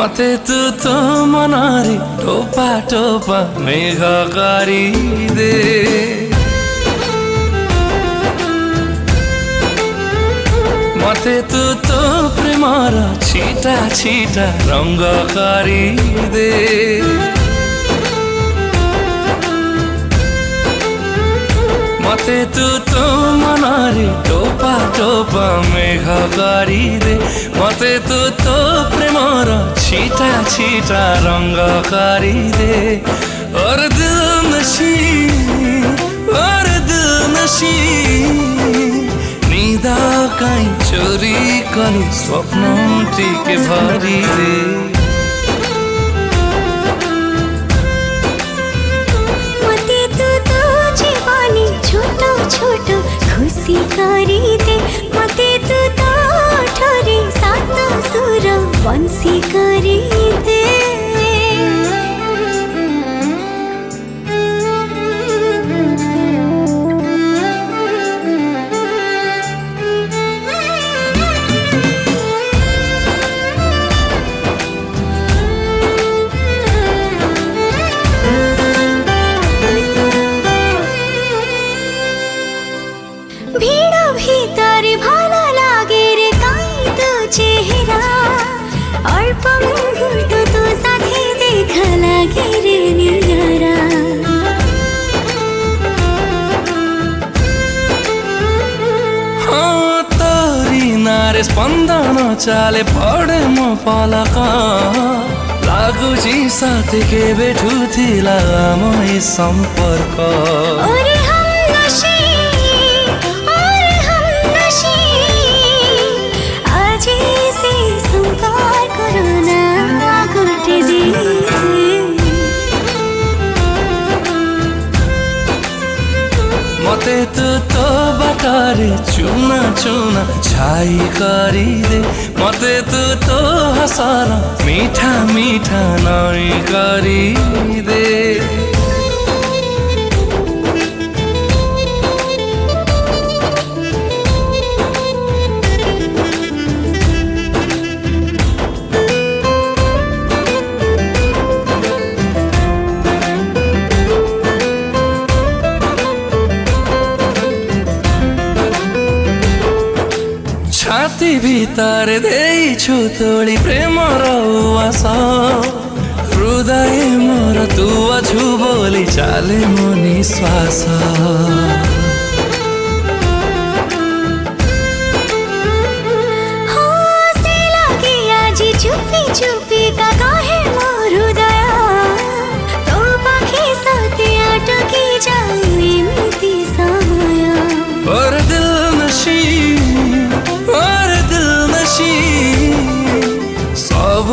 मते तू तो मनारी टोपा टोपा मेघ दे मते तू तो प्रेमर छिटा छिटा रंग दे मते तू तो मनारी टोपा टोपा मेघ दे मते तू तो प्रेमर छिटा छिटा रंग दे और दिल नशी निदा काई चोरी कलु स्वप्न टिके भरी दे छोटो छोटो खुशी करी दे मते तू तो ठरे सात सुर बंसी करी दे भीड़ भीतर भाला लागे रे काई तो चेहरा अल्प मुहूर्त तो साथे देख लागे रे नियारा हाँ तोरी नारे स्पंदन चाले पड़े मो पलक लागुची साथी के बेठू थिला मोई संपर्क मते तू तो बाटारे चुना चुना छाई करी दे मते तू तो हसारा मीठा मीठा नई करी दे छाती भीतर देइछु तोड़ी प्रेम उवास हृदय मोर तू अछु बोली चाले मो निश्वास से लागे आज चुपी चुपी का काहे मोर हृदय तो पाखे साथे अटकी जाऊ एमिति समय और दिल सब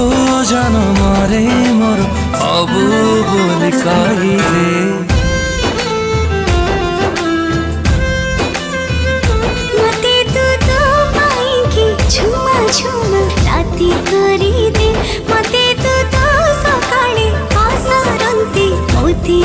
जन मरे मोर अबू बोली कही दे मते तू तो पाएंगी झुमा झुमा राती करी दे मते तू तो सकाळे आसरंती मोती